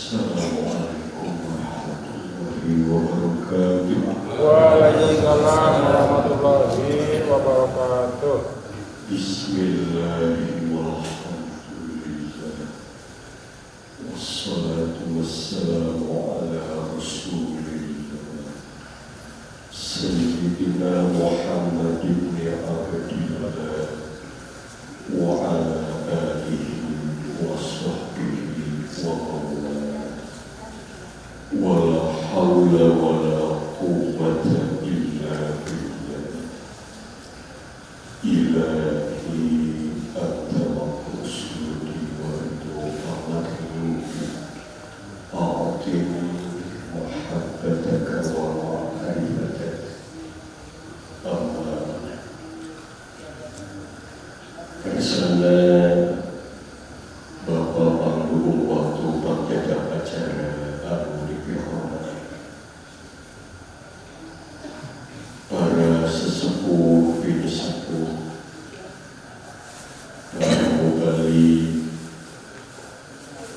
Assalamualaikum warahmatullahi wabarakatuh. Waalaikumsalam warahmatullahi wabarakatuh. Bismillahirrahmanirrahim. Wassalatu wassalamu ala rasulillah Sayyidina Muhammad ibn Abdillah wa ala alihi wa sahbihi wa mawala wa la hawla wa la quwwata illa billah. Ilahi at-tawakkuli wa du'a'atuhu a'tini muhabbataka wa ma'rifataka. Amma Kersana Bapak Panggung waktu penjaga acara Anu dihormati para sesepuh bini sepuh, para mubali,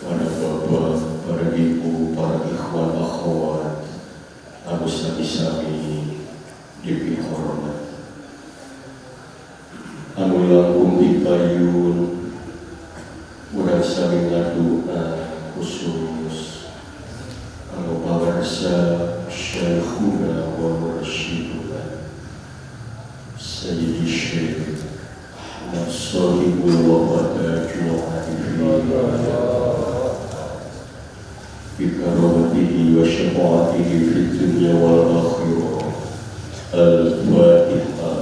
para bapak, para ibu, para ikhwan akhwat, anu sami-sami dihormati. Anu langkung dipayun urang sami ngadua khusus anu pawarsa Syekhuna wa Mursyiduna Sayyidi Syekh Ahmad Sahibul Wafatajul Arifin Bikaramatihi wa syafaatihi fid dunya wal akhirah. Al-Fatihah.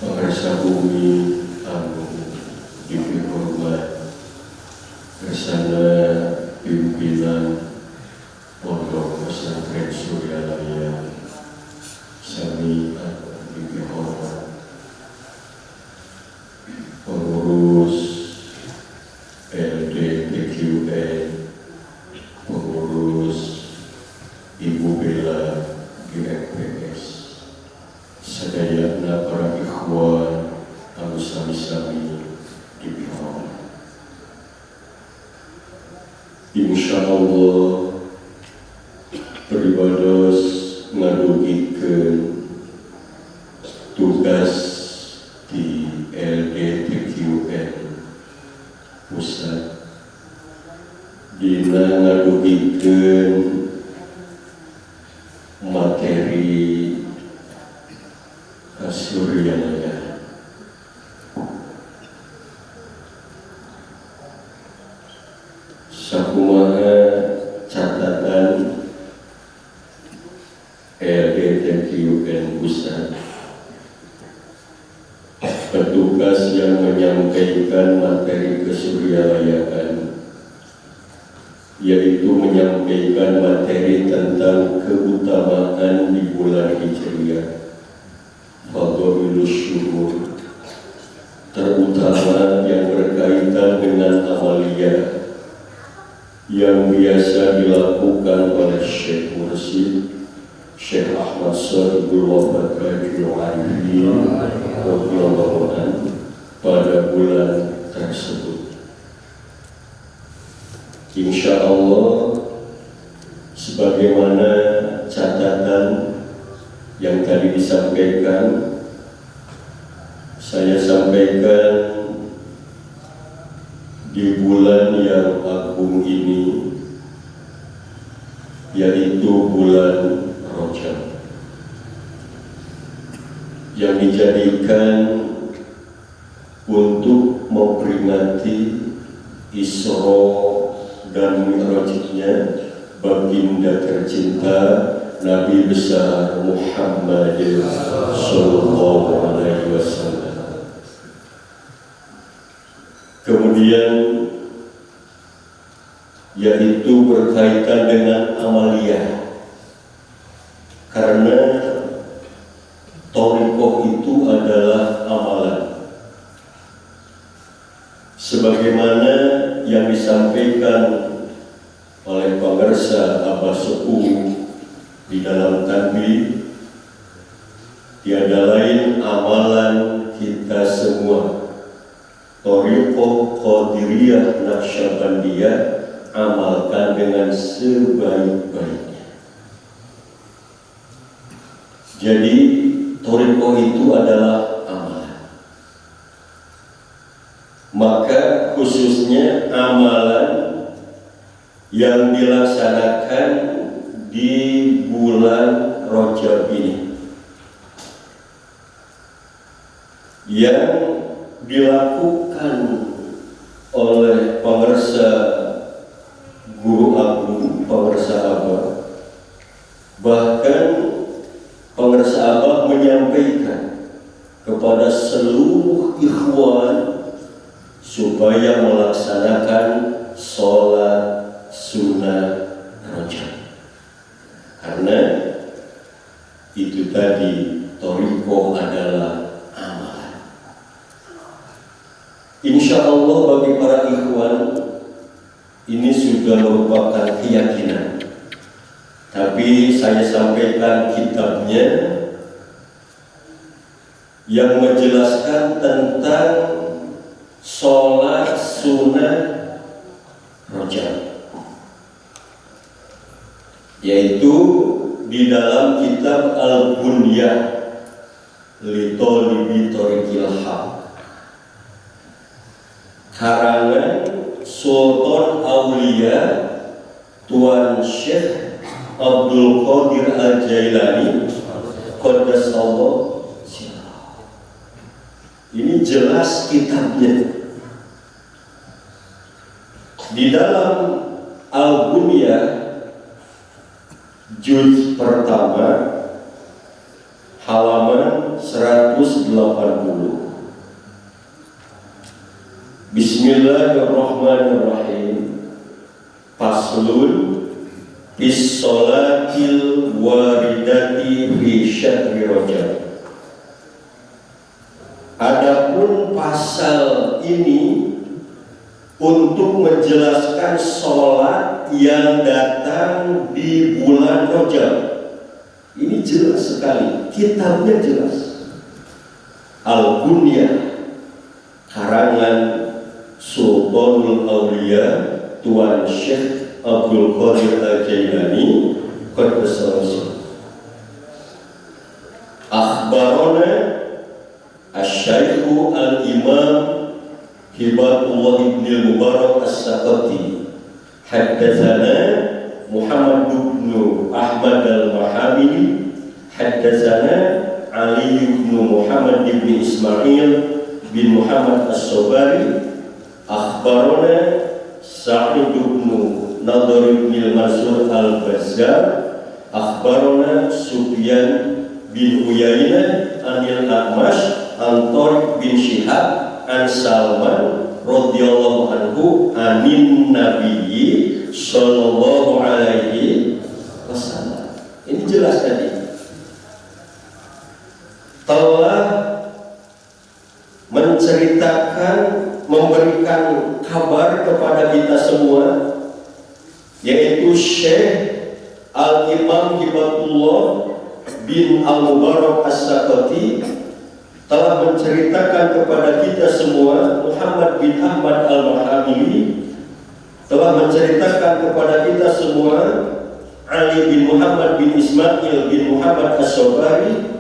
Pengarsa bumi anu dihormat bersama pimpinan Pondok Pesantren Suryalaya sami anu dihormat pengurus LDPQN, pengurus Ibu Bella GMPS, sadayana para ikhwan anu sami-sami dihormat. Insyaallah peribados ngadugikeun tugas di LDPQN pusat dina ngadugikeun materi Suryalaya. Sakumaha catatan LDPQN pusat, petugas yang menyampaikan materi kesuryalayaan, yaitu menyampaikan materi tentang keutamaan di bulan Hijriah, Fadhilus Syuhur, terutama yang berkaitan dengan amaliyah yang biasa dilakukan oleh Syekh Mursyid Syekh Ahmad Sahibul Wafatajul Arifin radhiyallahu anhu pada bulan tersebut. Insyaallah sebagaimana catatan yang tadi disampaikan, saya sampaikan di bulan yang agung ini, yaitu bulan Rajab, yang dijadikan untuk memperingati Isra dan Mi'rajnya baginda tercinta Nabi besar Muhammad sallallahu alaihi wasallam. Kemudian yaitu berkaitan dengan amaliyah, karena thariqah itu adalah amalan. sebagaimana yang disampaikan oleh pengersa Abah Sepuh di dalam tanbih, tiada lain amalan kita semua Thariqah Qadiriyah Naqsyabandiyah amalkan dengan sebaik-baiknya. Jadi Thariqah itu adalah amalan. Maka khususnya amalan yang dilaksanakan di bulan Rajab ini, yang dilakukan oleh pengersa Guru Agung, pengersa Abah, bahkan pengersa Abah menyampaikan kepada seluruh ikhwan supaya melaksanakan sholat sunnah Rajab, karena itu tadi Thariqah adalah amalan. Insya Allah bagi para ikhwan ini sudah merupakan keyakinan, tapi saya sampaikan kitabnya yang menjelaskan tentang sholat sunnah Rajab, yaitu di dalam kitab Al-Bunyah li Thalibi Thariqil Haq, karangan Sultan Aulia Tuan Syekh Abdul Qadir Al-Jailani Qaddasallahu sirrahu. Ini jelas kitabnya. Di dalam Al-Bunyah juz pertama halaman 180, Bismillahirrahmanirrahim. Faslun bis sholatil waridati fi syahri Rajab. Adapun pasal ini untuk menjelaskan sholat yang datang di bulan Rajab. Ini jelas sekali, kitabnya jelas. Al-Bunyah, karangan Sultanul Aulia Tuan Syekh Abdul Qadir Al-Jailani Qaddasallahu. Akhbarana Asy-Syaikh Al-Imam Hibatullah ibn al-Mubarak As-Saqati, haddatsana Muhammad ibn Ahmad al-Mahamili, haddatsana Ali ibn Muhammad ibn Ismail bin Muhammad As-Sobari, akhbarana Sa'id ibn Nadhr ibn al-Mansur al-Bazzar, akhbarana Sufyan bin Uyainah anil A'mash an Thariq bin Syihab an Salman radhiyallahu anhu anin Nabiyyi sallallahu alaihi wasallam. Ini jelas tadi. Telah menceritakan, memberikan kabar kepada kita semua, yaitu Syekh Al-Imam Hibatullah bin Al-Mubarak As-Saqati telah menceritakan kepada kita semua, Muhammad bin Ahmad Al-Mahamili telah menceritakan kepada kita semua, Ali bin Muhammad bin Ismail bin Muhammad As-Sobari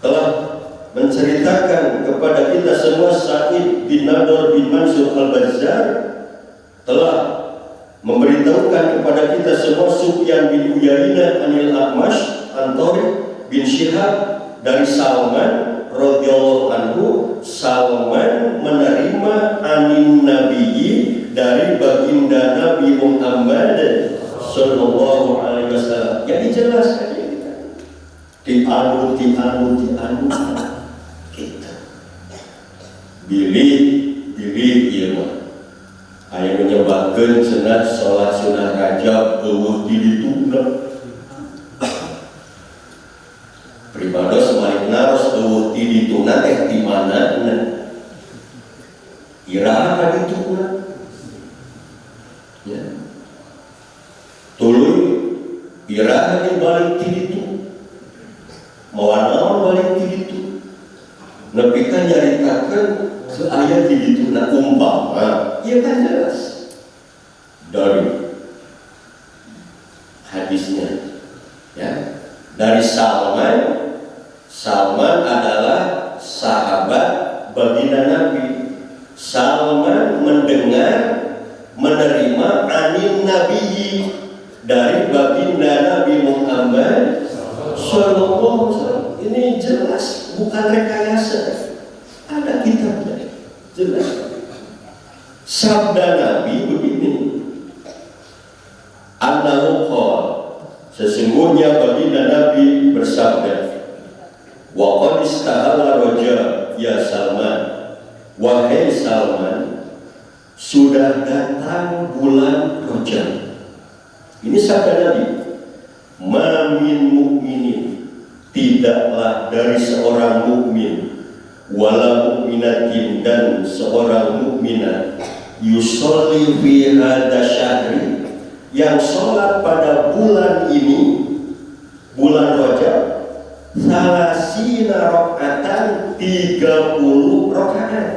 telah menceritakan kepada kita semua, Sa'id bin Nadhr bin Mansur Al-Bazzar telah memberitahukan kepada kita semua, Sufyan bin Uyainah anil A'mash an Thariq bin Syihab dari Salman radhiyallahu anhu. Salman menerima anin Nabiyyi dari baginda Nabi Muhammad sallallahu alaihi wasallam. Jadi jelas kan ya, dianu kita bilih ilmu aya menyebabkan cenah sholat sunnah Rajab eueuh ditunda. Pribados malikna ros eueuh ditunda teh di mana? Iraha tadi itu ya. Tuluy iraha di balik itu mawana balik itu nepi kan nyaritakeun ke ayat itu na umpama ieu kan jelas dari hadisnya ya, dari Salman adalah sahabat baginda Nabi. Salman mendengar, menerima anin Nabi dari baginda Nabi Muhammad Sallallahu Alaihi Wasallam. Ini jelas, bukan rekayasa. Ada kitabnya, jelas. Sabda Nabi begini. Annahu qala, sesungguhnya baginda Nabi bersabda, wa qad istahala raja ya Salman, wahai Salman, sudah datang bulan Rajab. Ini sabda Nabi. Ma min mu'minin, tidaklah dari seorang mukmin, wala mukminatin, dan seorang mukminah, yusolli fi hadza syahri, yang sholat pada bulan ini, bulan Rajab, salasina rakaatan, 30 rakaat.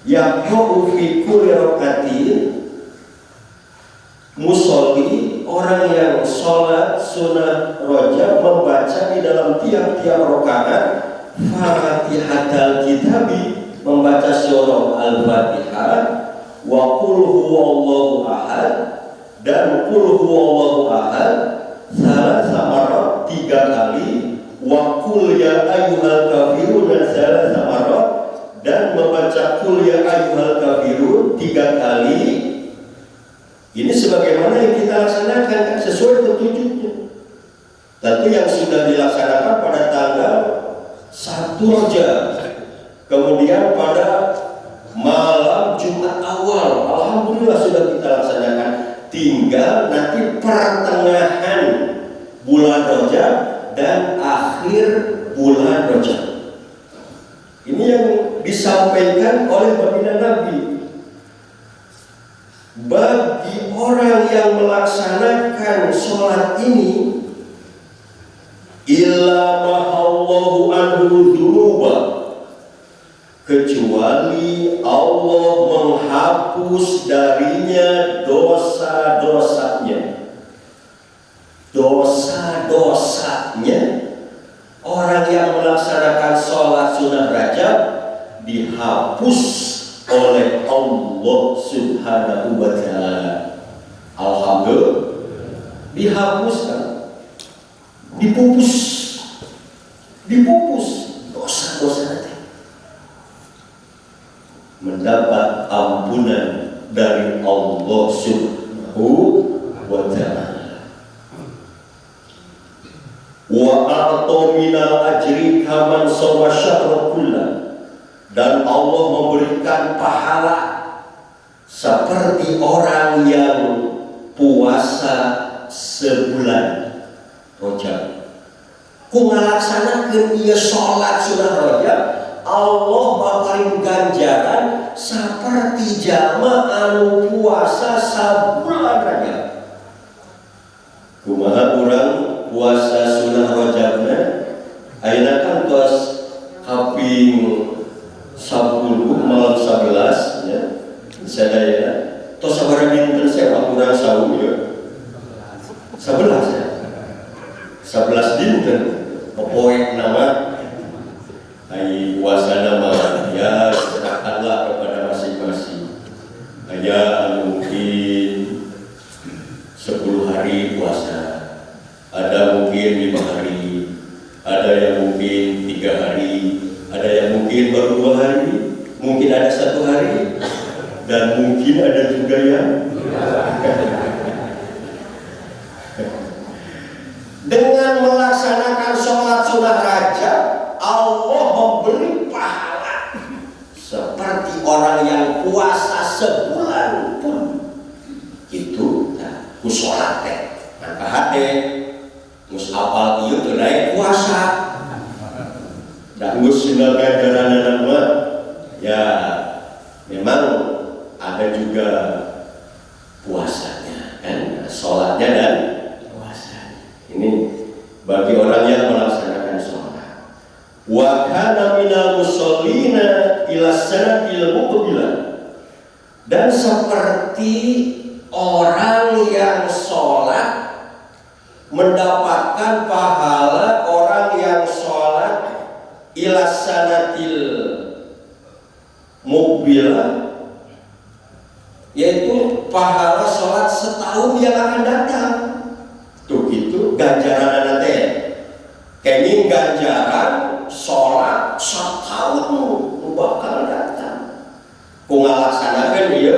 Yaqra'u fi kulli rakaatin, musolli, orang yang sholat sunnah Rajab membaca di dalam tiap-tiap rakaat Fatihatul Kitabi, membaca surah Al-Fatihah, wa qul huwallahu ahad, dan qul huwallahu ahad salasa marrat, 3 kali, wa qul ya ayyuhal kafirun salasa marrat, dan membaca qul ya ayyuhal kafirun 3 kali. Ini sebagaimana yang kita laksanakan sesuai petunjuknya. Tentu yang sudah dilaksanakan pada tanggal 1 Rajab, kemudian pada malam Jumat awal, alhamdulillah sudah kita laksanakan. Tinggal nanti pertengahan bulan Rajab dan akhir bulan Rajab. Ini yang disampaikan oleh baginda Nabi. Bagi orang yang melaksanakan sholat ini, illa mahallahu anhu dzunuba, kecuali Allah menghapus darinya dosa-dosanya. Dosa-dosanya orang yang melaksanakan sholat sunnah Rajab dihapus oleh Allah Subhanahu wa Ta'ala. Alhamdulillah, dihapuskan, dipupus dosa-dosa, mendapat ampunan dari Allah Subhanahu wa Ta'ala. Wa a'ta minal ajri kaman shoma syahra kullah, dan Allah memberikan pahala seperti orang yang puasa sebulan Rajab. Ku ngalaksanakeun ieu salat sunah Rajab, Allah bakarin ganjaran seperti jalma anu puasa sabulan Rajab. Kumaha urang puasa sunah Rajabna ayeuna kan tos kaping 10 malam 11 ya. Sadaya tos sabaraha dinten sewa urang saum ya. 11 ya. 11 dinten popoe nama ai puasa nama ya, serahkanlah kepada masing-masing. Aya anu mungkin 10 hari puasa, ada mungkin 5 hari, ada yang mungkin 3 hari, ada yang mungkin baru 2 hari, mungkin ada 1 hari, dan mungkin ada juga yang dengan melaksanakan sholat sunnah Rajab, Allah memberi pahala seperti orang yang puasa sebulan pun. Itu ku sholat teh maka hade mus apal ieu teu naik puasa. Da geus sina ganjaranna mah ya ada juga puasanya kan, sholatnya dan puasanya. Ini bagi orang yang melaksanakan sholat. Wa kana minal musallina ila sanatil muqbilah, dan seperti orang yang sholat mendapatkan pahala orang yang sholat ila sanatil muqbilah, yaitu pahala sholat setahun yang akan datang. Tuh gitu ganjaran nanti. Kenging ganjaran sholat setahun bakal datang. Ku ngalaksanakan dia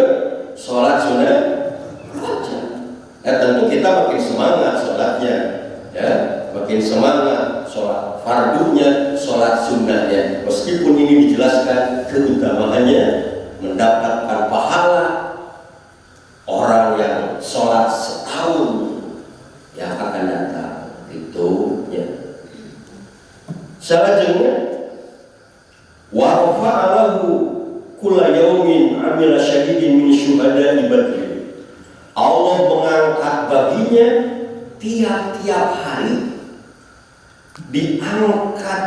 sholat sunnah aja. Tentu kita makin semangat sholatnya, ya, makin semangat sholat fardunya, sholat sunnahnya. Meskipun ini dijelaskan keutamaannya mendapatkan pahala orang yang sholat setahun yang akan datang itu, ya. Salajengnya wa rafa'alahu kulla yaumin 'amila syahidin min syuhada'i Badr. Allah mengangkat baginya tiap-tiap hari, diangkat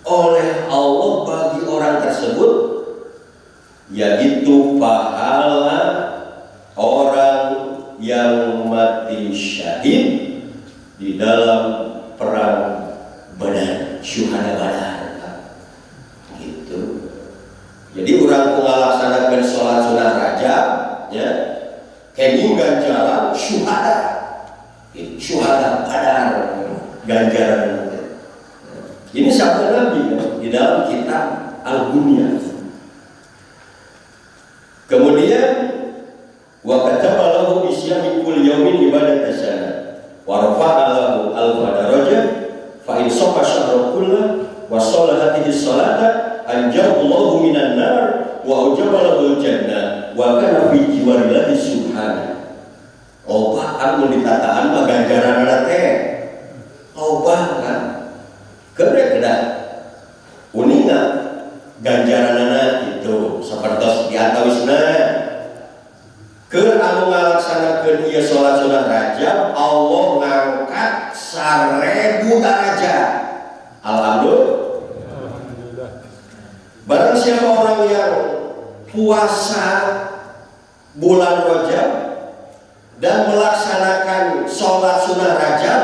oleh Allah bagi orang tersebut, yaitu pahala orang yang mati syahid di dalam perang Badar, syuhada Badar, gitu. Jadi orang melaksanakan sholat sunnah Rajab, ya, kenging ganjaran syuhada, syuhada Badar, ganjaran. Ini sabda Nabi, ya, di dalam kitab Al-Bunyah. Kemudian wa kataba lahu isyami kulli yaumin ibadat sana wa rafa'a lahu al-darajat fa in sapa syahra kullu wa shalla hadhihi salata anjahu Allahu minan nar wa ujaba lahu jannah wa kana fi jiwarillahi subhanahu. Loba kan mun ditataan mah ganjaranna teh loba kan kedah uninga ganjaranana itu sapertos diantawisna keur anu ngalaksanakeun ieu salat sunah Rajab Allah ngangkat 1000 derajat. Alhamdulillah. Barang siapa orang yang puasa bulan Rajab dan melaksanakan salat sunah Rajab,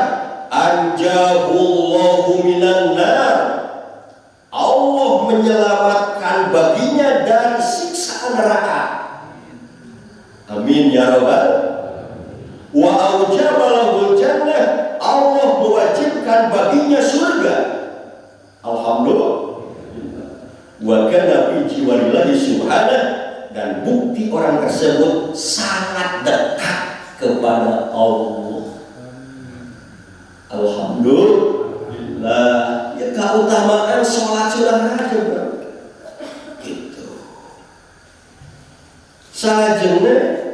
anjahullahu minan nar, Allah menyelamatkan baginya dari siksa neraka. Amin ya rabbal. Wa aujaba lahul jannah, Allah mewajibkan baginya surga. Alhamdulillah. Wa kana fi jiwarillahi subhanahu, dan bukti orang tersebut sangat dekat kepada Allah. Alhamdulillah. Ya, keutamaan sholat sunnah Rajab gitu. Salajengna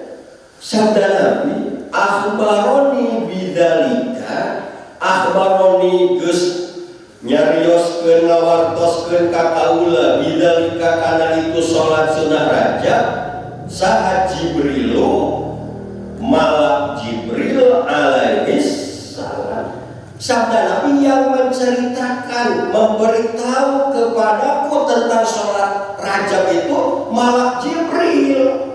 sabda Nabi, akhbaroni bidzalika, akhbaroni geus nyarioskeun ngawartoskeun ka kaula bidzalika kana itu sholat sunnah Rajab saha Jibrilu, malak Jibril alaihi salam. Sabda Nabi yang menceritakan, memberitahu kepadaku tentang sholat Rajab itu malak Jibril.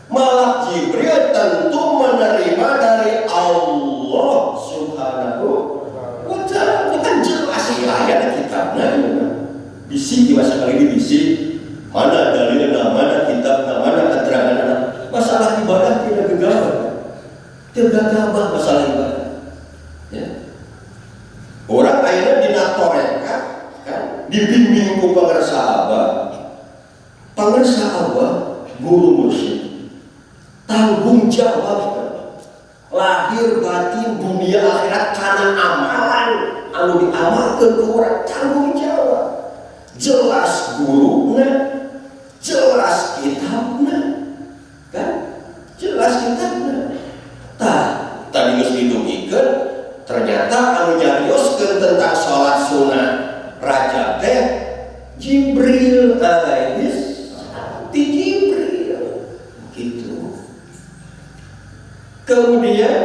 Malak Jibril tentu menerima dari Allah Subhanahu wa ta'ala. Itu kan jelas ayat kitabnya. Bisi bahasa kali ini bisi. Mana dalilnya, mana kitabnya, mana keterangannya. Masalah ibadah tidak gegabah. Gegabah masalah ibadah. Ya. Orang akhirnya dinatoreka, kan? Dibimbing ku pangersa Abah. Pangersa Abah guru mursyid, tanggung jawab lahir batin dunia akhirat karena amalan anu diamalkeun ku urang, tanggung jawab. Jelas guruna, jelas kitabna, kan? Jelas kitabna. Tadi geus didugikeun, ternyata anu nyarioskeun tentang sholat sunnah Rajab teh Jibril alaihi Kemudian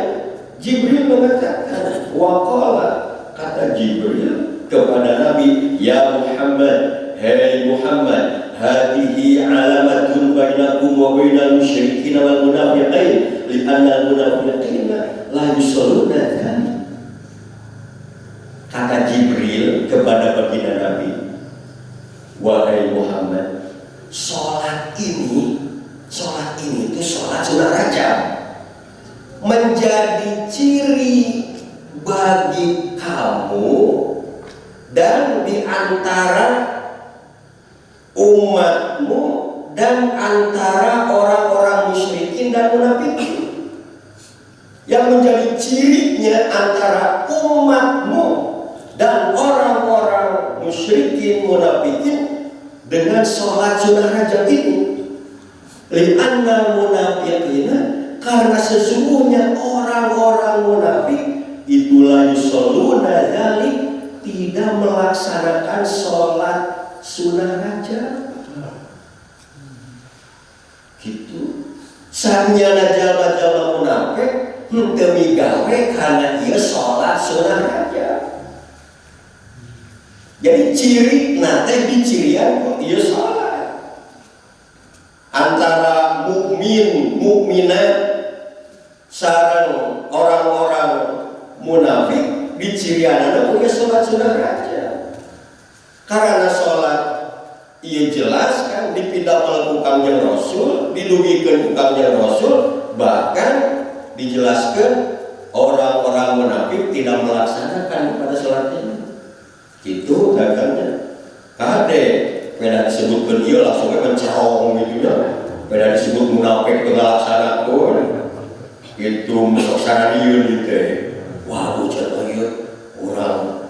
Jibril mengatakan, waqala, kata Jibril kepada Nabi, ya Muhammad, hai Muhammad, hadihi alamatun bainakum wa bainal musyrikin wal munafiqin, li'anna al-munafiqina la yusalluna dzalik. Kata Jibril kepada baginda Nabi, wahai Muhammad, sholat ini itu sholat sunah rajab, menjadi ciri bagi kamu dan di antara umatmu dan antara orang-orang musyrikin dan munafikin. Yang menjadi cirinya antara umatmu dan orang-orang musyrikin munafikin dengan sholat sunah rajab ini. Li'anna munafiqina, karena sesungguhnya orang-orang munafik itulah yusalluna dzalik, tidak melaksanakan sholat sunah rajab. Gitu. Sanya jalma-jalma munafik demi gawe karena dia sholat sunah rajab. Jadi ciri nate dicirian kok dia sholat. Antara mukminat sareng orang-orang munafik dicirianana punya sholat sunah rajab. Karena sholat ia jelas kan dipindah melakukan yang Rasul, didugikan bukannya Rasul, bahkan dijelaskan orang-orang munafik tidak melaksanakan pada sholat ini. Itu dagangnya. Kade beda disebutkan dia langsungnya mencerong gitu ya. Beda disebut munafik itu ngelaksanakan. Itu maksana dia gitu. Wah, ujar dia orang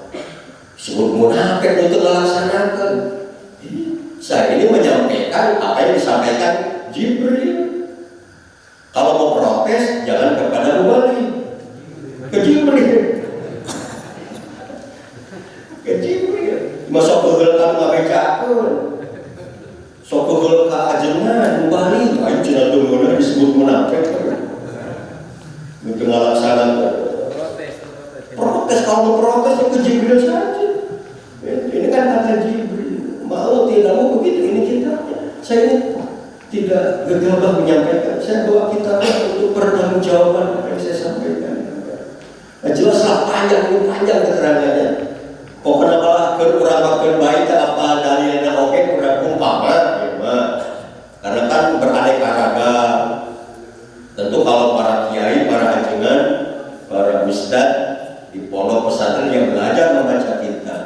disebut munafik itu ngelaksanakan. Saya ini menyampaikan apa yang disampaikan Jibril. Kalau mau protes jangan kepada Mubali, ke Jibril. Ke Jibril. Masa beul kamu ngabecakeun. Sok beul ka ajengan Mubali, ayo cenah tunggueuna disebut munafik. Itu ngalaksanakeun. Protes kalau mau protes ke Jibril saja. Ini kan kata Jibril. Mau tidak mau begitu, ini kitabnya. Saya ini tidak gegabah menyampaikan. Saya bawa kitabnya untuk pertanggungjawaban apa yang saya sampaikan. Nah, jelaslah panjang keterangannya. Pokoknya malah kurang baik apa dalilnya oke kurang umpama, ya, karena kan beraneka ragam. Tentu kalau para kiai, para ajengan, para ustad di pondok pesantren yang belajar membaca kitab.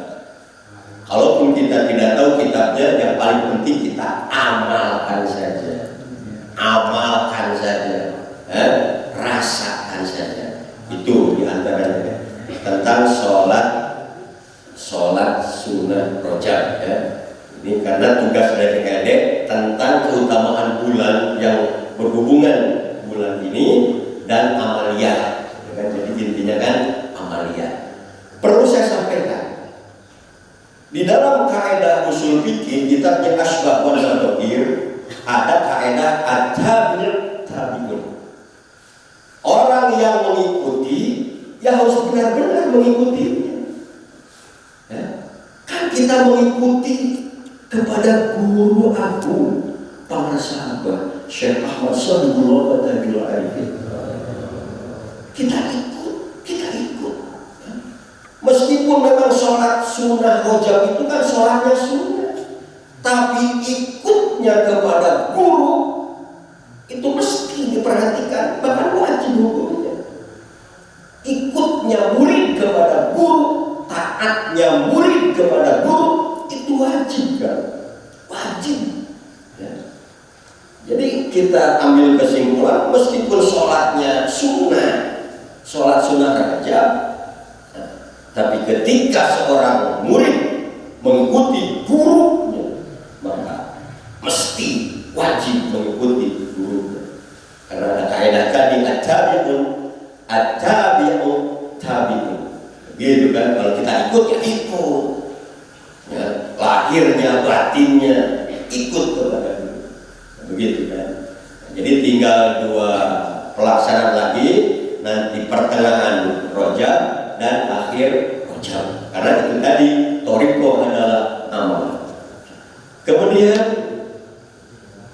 Kalaupun kita tidak tahu kitabnya, yang paling penting kita amalkan saja. Amalkan saja. Rasakan saja. Itu diantaranya tentang sholat sunnah rojab ya. Ini karena tugas dari KD tentang keutamaan bulan yang berhubungan bulan ini dan amaliyah. Jadi intinya kan amaliyah. Perlu saya sampaikan. Di dalam kaidah usul fikih kitabnya Asbab wal Nadhir ada kaidah at-tabi' tabi'un. Orang yang mengikuti ya harus benar-benar mengikutinya. Ya. Kan kita mengikuti kepada guru agung para sahabat Syekh Ahmad Sadullah Tabi'ul Arifin. Kita ikut. Meskipun memang sholat sunnah rojab itu kan sholatnya sunnah, tapi ikutnya kepada guru itu mesti diperhatikan, bahkan wajib hukumnya. Ikutnya murid kepada guru, taatnya murid kepada guru itu wajib kan? Wajib. Ya. Jadi kita ambil kesimpulan, meskipun sholatnya sunnah, sholat sunnah rajab, tapi ketika seorang murid mengikuti gurunya, maka mesti wajib mengikuti gurunya. Karena ada kaidah tadi at-tabi'u tabi'un. Gitu kan, kalau kita ikut ya ikut. Ya, lahirnya, batinnya ikut kepada guru. Begitu kan. Jadi tinggal pelaksanaan lagi nanti pertengahan Rajab dan akhir Rajab. Karena itu tadi Thoriqoh adalah amal. Kemudian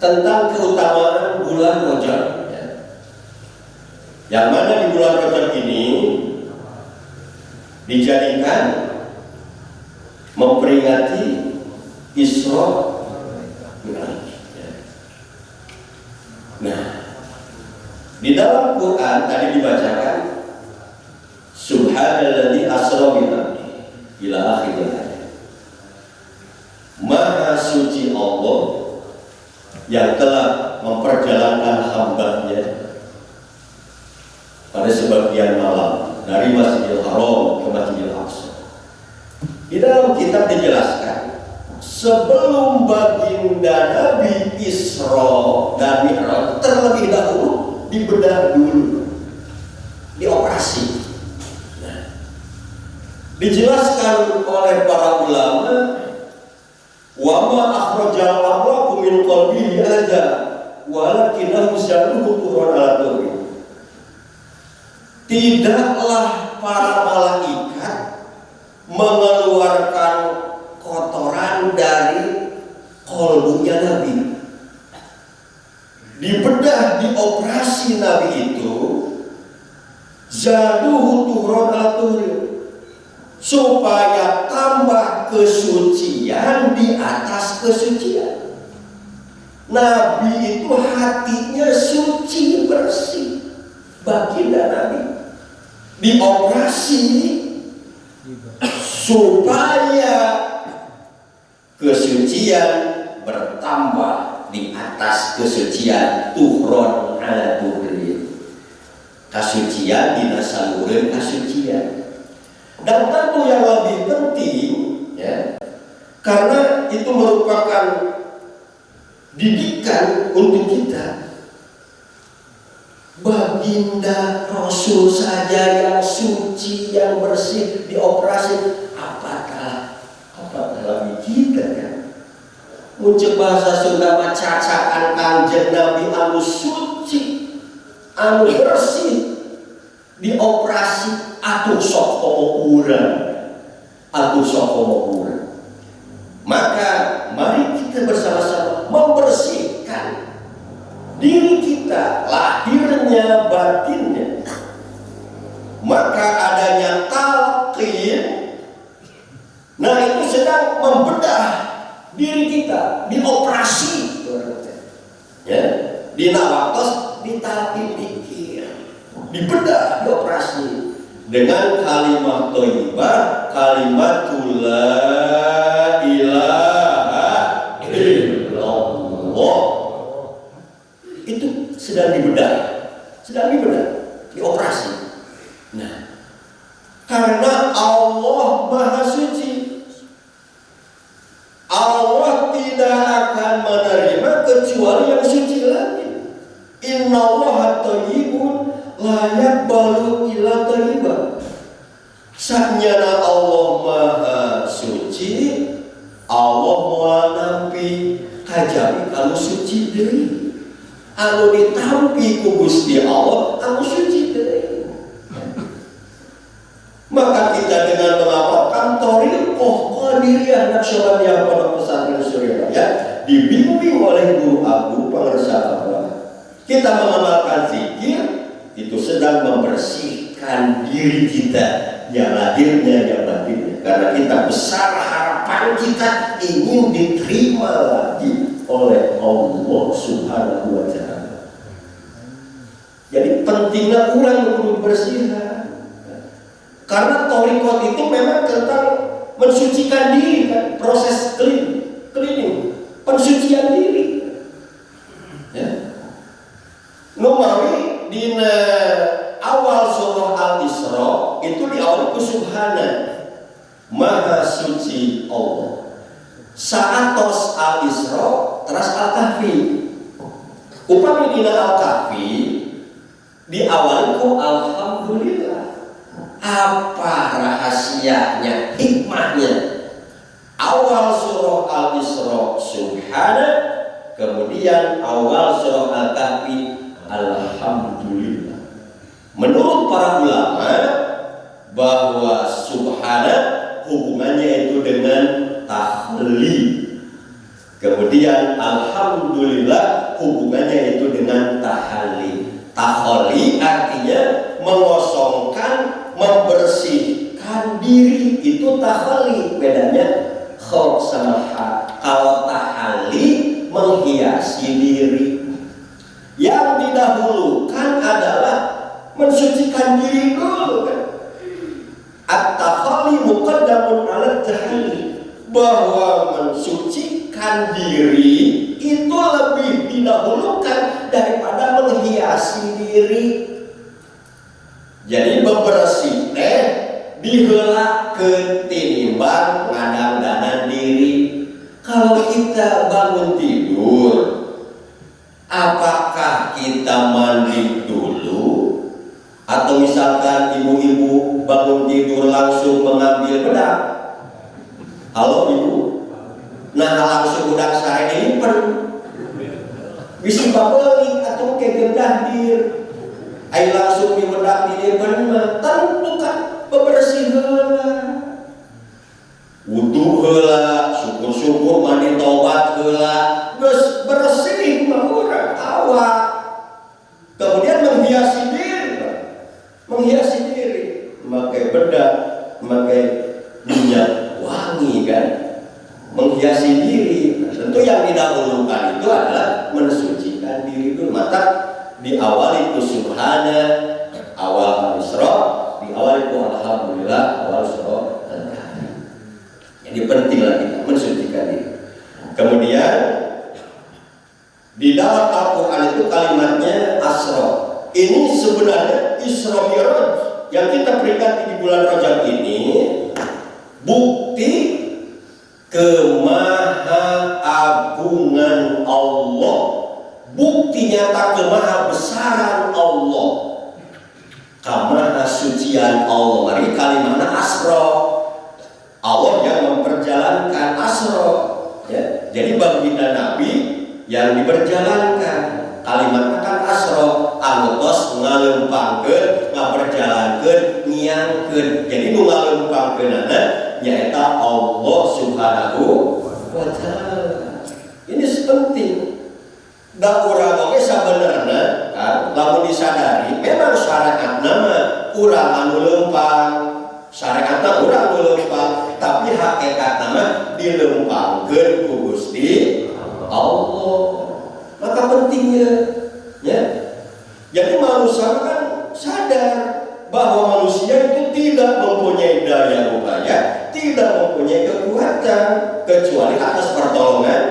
tentang keutamaan bulan Rajab, yang mana di bulan Rajab ini dijadikan memperingati Isra Mi'raj. Nah, di dalam Quran tadi dibacakan Subhanalladzi asra bi 'abdihi ila akhir ayat. Maha suci Allah yang telah memperjalankan hamba-Nya pada sebagian malam dari Masjidil Haram ke Masjidil Aqsa. Di dalam kitab dijelaskan sebelum baginda Nabi Isra dan Mi'raj terlebih dahulu dibedah dulu, dioperasi. Nah, dijelaskan oleh para ulama, wa ma akhrajal amlaku min qalbihi hadza walakinahu syaluhu turun ala turun. Tidaklah para malaikat mengeluarkan kotoran dari kolbunya Nabi. Dibedah, dioperasi Nabi itu zaduhu turun ala turun, supaya tambah kesucian di atas kesucian. Nabi itu hatinya suci bersih, baginda Nabi dioperasi supaya kesucian bertambah di atas kesucian. Tuhron ala tuhrin, kesucian dinasalureun kesucian. Dan tentu yang lebih penting, ya, karena itu merupakan didikan untuk kita. Baginda Rasul saja yang suci, yang bersih dioperasi, apakah lagi kita kan? Muncul bahasa Sunda mah cacakan Kangjeng Nabi anu suci, anu bersih dioperasi, atuh sok urang, atuh sok urang. Maka mari kita bersama-sama membersihkan diri kita, lahirnya, batinnya. Maka adanya talqin, nah itu sedang membedah diri kita, dioperasi, ya, dinawaktos, ditalqin, dikir, dibedah, dioperasi dengan kalimat thayyibah, kalimatul la ilaha illallah. Itu sedang dibedah, dioperasi. Nah, karena Allah Maha Suci, Allah tidak akan menerima kecuali yang suci lagi. Innallaha thayyibun la yaqbalu illa thayyiban. Sanyana Allah Maha Suci, Allah moal nampi kajabi kalau suci deui. Anu ditampi ku Gusti Allah anu suci deui. Maka kita dengan melafalkan Thoriqoh Qadiriyah Naqsyabandiyah Pondok Pesantren Suryaraya dibimbing oleh guru agung pengersah Allah, kita mengamalkan zikir itu sedang membersihkan diri kita, yang lahirnya, yang batinnya. Karena kita besar harapan kita ingin diterima lagi oleh Allah Subhanahu wa Ta'ala. Jadi pentingnya orang kudu bersihan. Karena Thoriqoh itu memang tentang mensucikan diri, kan? Proses cleaning, pensucian diri. Ya. Numawi di awal surah Al-Isra itu diawali ku Subhana, Maha Suci Allah. Saatos Al-Isra teras Al-Kahfi. Upami dina Al-Kahfi diawali ku Alhamdulillah. Apa rahasianya, hikmahnya? Awal surah Al-Isra Subhana, kemudian awal surah Al-Kahfi alhamdulillah. Menurut para ulama bahwa subhana hubungannya itu dengan tahlil. Kemudian alhamdulillah hubungannya itu dengan tahlil. Tahlil artinya mengosongkan, membersihkan diri, itu tahlil. Bedanya khalq sama hal. Kalau tahlil menghiasi diri. Yang didahulukan adalah mensucikan diri dulu kan. At-tahalli muqaddamun 'ala at-tahalli, bahwa mensucikan diri itu lebih didahulukan daripada menghiasi diri. Jadi bebersih teh diheulakeun tinimbang ngadangdanan diri. Kalau kita bangun tidur, apakah kita mandi dulu? Atau misalkan ibu-ibu bangun tidur langsung mengambil bedak? Halo ibu? Nah langsung udah sare dilimpen bisi babeli atau kegedah dir ayo langsung di bedak dilimpen mah tentu kan bebersih heula, wudu heula, syukur-syukur mandi tobat heula, geus bersih mah urang awak. Kemudian menghiasi diri, memakai bedak, memakai minyak wangi kan, menghiasi diri. Tentu yang didahulukan itu adalah mensucikan diri dulu. Maka diawali ku subhana, awal Isra, diawali ku alhamdulillah, awal Isra. Jadi pentinglah kita mensucikan diri. Kemudian di dalam Al-Quran itu kalimatnya Asra. Ini sebenarnya Isra Mi'raj yang kita peringati di bulan Rajab ini bukti kemahaagungan Allah, bukti nyata kemahabesaran Allah, kamahasucian Allah. Mari kalimatnya Asra, Allah yang memperjalankan Asra ya. Jadi baginda Nabi yang diperjalankan. Kalimatnya kan Asra, anutos ngalempangkeun, ngaperjalankeun, ngiangkeun. Jadi nu ngalempangkeunana nyaeta Allah Subhanahu wa Ta'ala. Ini penting. Da urang oge sabenerna kan, lamun disadari memang syariatna mah urang anu lempang. Syariatna urang anu lempang, tapi hakikatna mah dilempangkeun ku Gusti Allah. Maka pentingnya ya. Jadi manusia kan sadar bahwa manusia itu tidak mempunyai daya upaya, tidak mempunyai kekuatan kecuali atas pertolongan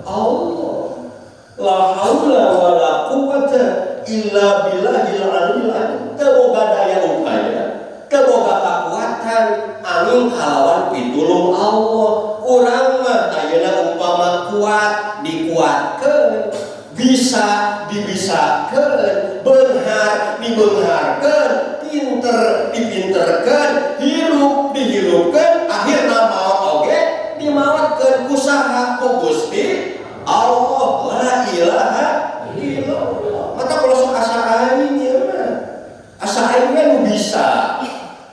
Allah. La haula wala quwwata illa billahil aliyil azim. Teu boga daya upaya, teu boga kekuatan angin kalawan pitulung Allah. Urang mah ayeuna umpama kuat dikuatkeun, bisa dibisakeun, beunghar dibeungharkeun, pinter dipinterkeun, hirup dihirupkeun, akhirna maot oge dimaotkeun kusaha ku Gusti Allah. La ilaha illallah. Maka kalau sok asa aing ya mah, asa aing nu bisa,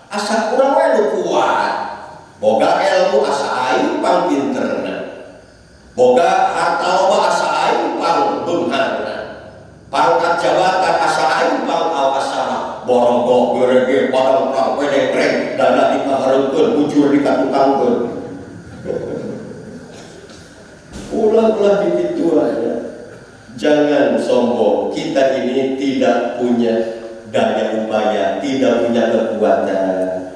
asa urang we nu kuat, boga ilmu asa aing pang pinterna, boga harta loba asa aing pang beungharna, pangkat jabatan asa aing pang awasana, borogok gerege padang pang pedekreng, dada dikahareukeun, bujur dikatukangkeun. Ulah-ulah begitu aja. Jangan sombong. Kita ini tidak punya daya upaya, tidak punya kekuatan,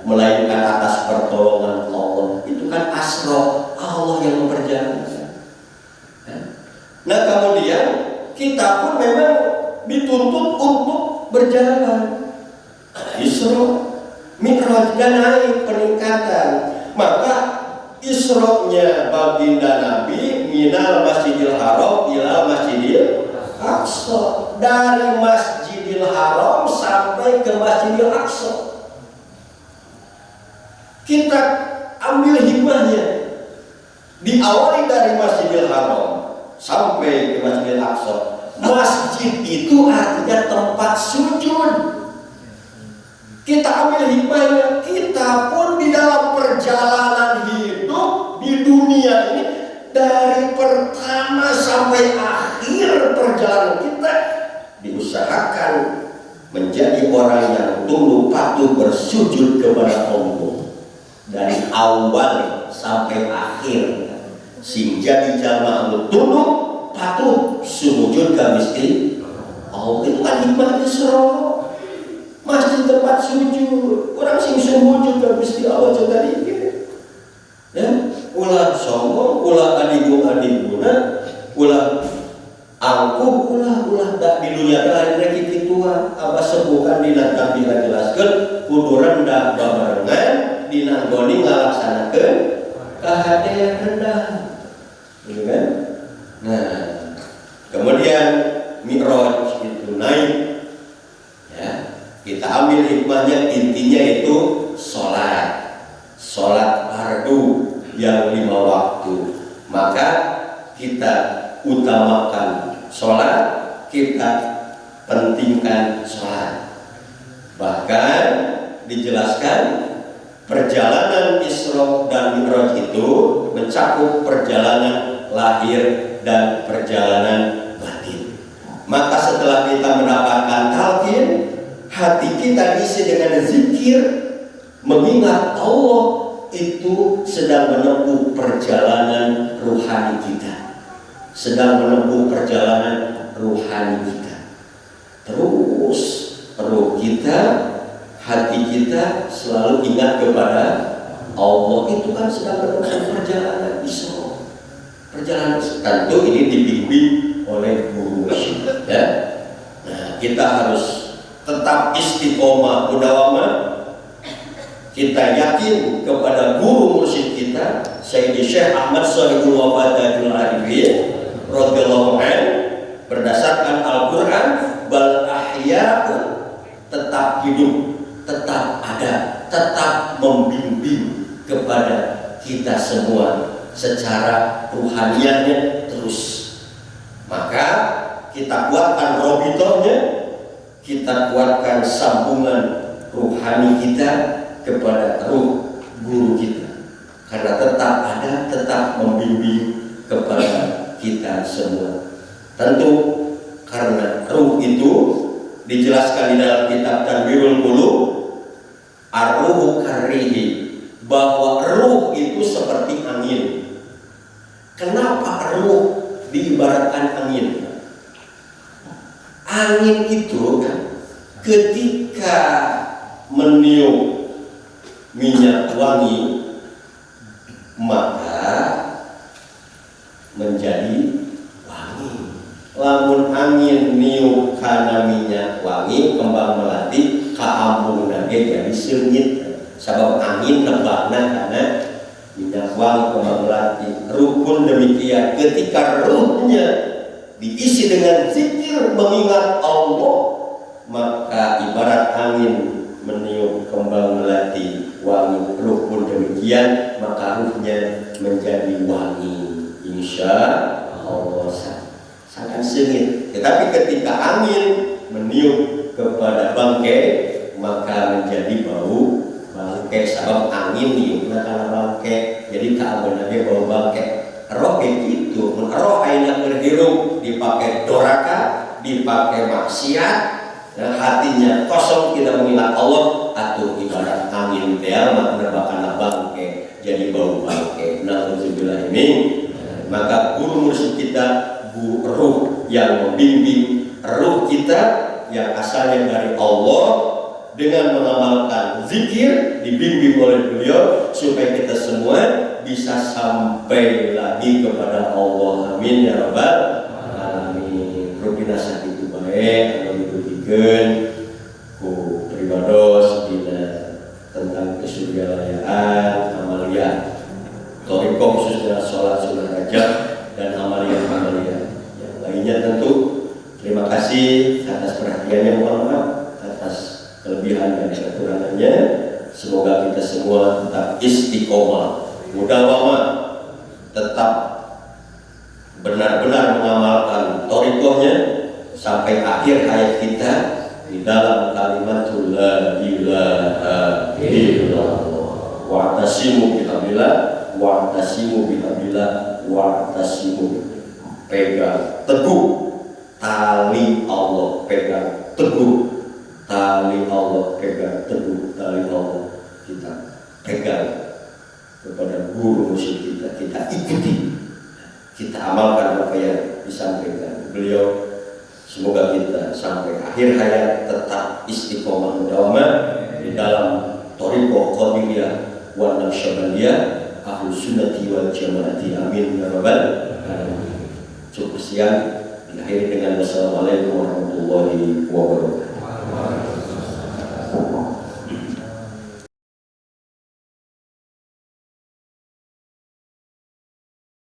melainkan atas pertolongan Allah. Itu kan Asra, Allah yang memperjalankan. Nah kemudian kita pun memang dituntut untuk berjalan. Isra, Mi'raj dan naik peningkatan. Maka Isra-nya baginda Nabi minal Masjidil Haram ila Masjidil Aqsa, dari Masjidil Haram sampai ke Masjidil Aqsa. Kita ambil hikmahnya, diawali dari Masjidil Haram sampai ke Masjidil Aqsa. Masjid itu artinya tempat sujud. Kita ambil hikmahnya, kita pun di dalam perjalanan hidup di dunia ini, dari pertama sampai akhir perjalanan kita, diusahakan menjadi orang yang tunduk patuh bersujud kepada Allah dari awal sampai akhir, sehingga di jamaah tunduk patuh sujud ke Gusti Allah. Itu kan hikmahnya surah. Masjid tempat sujud, orang sing sujud ke Gusti Allah coba dikit. Ya, ulah sombong, ulah adigung-adiguna, ulah angkuh, ulah tak di dunia lain lagi kituan. Apa sebukan dina tampil jelaskeun kudu rendah babarengan dina nggoni ngalaksanakeun kahadean rendah. Gitu kan? Nah, kemudian Mi'raj itu naik. Ya, kita ambil hikmahnya, intinya itu sholat fardu yang 5 waktu. Maka kita utamakan sholat, kita pentingkan sholat. Bahkan dijelaskan perjalanan Isra dan Mi'raj itu mencakup perjalanan lahir dan perjalanan batin. Maka setelah kita mendapatkan talqin, hati kita diisi dengan zikir, mengingat Allah, itu sedang menempuh perjalanan ruhani kita, sedang menempuh perjalanan ruhani kita. Terus ruh kita, hati kita selalu ingat kepada Allah, itu kan sedang menempuh perjalanan Isra. Perjalanan tentu ini dibimbing oleh guru, ya. Nah, kita harus tetap istiqomah mudawamah. Kita yakin kepada guru mursyid kita, Sayyidi Syekh Ahmad Shahibul Wafadatul Arifin radhiyallahu anhu, berdasarkan Al-Qur'an, bal ahya'un, tetap hidup, tetap ada, tetap membimbing kepada kita semua secara ruhaniyahnya terus. Maka kita kuatkan robitohnya, kita kuatkan sambungan ruhani kita kepada ruh guru kita, karena tetap ada, tetap membimbing kepada kita semua. Tentu karena ruh itu dijelaskan di dalam kitab Tanwirul Qulub, ar-ruhu karrihi, bahwa ruh itu seperti angin. Kenapa ruh diibaratkan angin? Angin itu kan ketika meniup minyak wangi, maka menjadi wangi. Lamun angin niup karena minyak wangi, kembang melati kaambung nage jadi seungit. Sebab angin nebakna karena minyak wangi, kembang melati. Rukun demikian, ketika ruhnya diisi dengan zikir mengingat Allah, maka ibarat angin meniup kembang melati wangi. Ruh pun demikian, maka ruhnya menjadi wangi, insya Allah. Sangat sengit. Tetapi ketika angin meniup kepada bangkai, maka menjadi bau bangkai. Sebab angin niupna karena bangkai, jadi keamanannya bau bangkai. Roh begitu, roh aina berhirup dipakai doraka, dipakai maksiat, dan hatinya kosong tidak mengingat Allah, atau ibarat angin teal menerbakan bangkai jadi bau bangkai. Nauzubillah min. Maka guru mursyid kita, ruh yang membimbing ruh kita yang asalnya dari Allah, dengan mengamalkan zikir dibimbing oleh beliau, supaya kita semua bisa sampai lagi kepada Allah. Amin ya rabbal alamin. Rupina sakit itu baik kalau dibuktikan ku pribados dina tentang kesurgalayaan amalia toriko, khususnya sholat sunnah rajab dan amalia yang lainnya. Tentu terima kasih atas perhatiannya, mohon maaf atas kelebihan dan kekurangannya. Semoga kita semua tetap istiqomah mudawamah, tetap benar-benar mengamalkan torikohnya, sampai akhir hayat kita di dalam kalimatul la ilaha illallah wa'tasimu bihablillah wa'tasimu bihablillah wa'tasimu, pegang teguh tali Allah, pegang teguh tali Allah, pegang teguh tali Allah, kita pegang kepada guru musyrik kita, kita ikuti, kita amalkan apa yang disampaikan beliau. Semoga kita sampai akhir hayat tetap istiqomah mudawamah di dalam thariqah qadiriyah wa naqsyabandiyah ahlus sunnati wal jamaati, amin ya rabbal alamin. Cukup sekian, diakhiri dengan wassalamualaikum warahmatullahi wabarakatuh.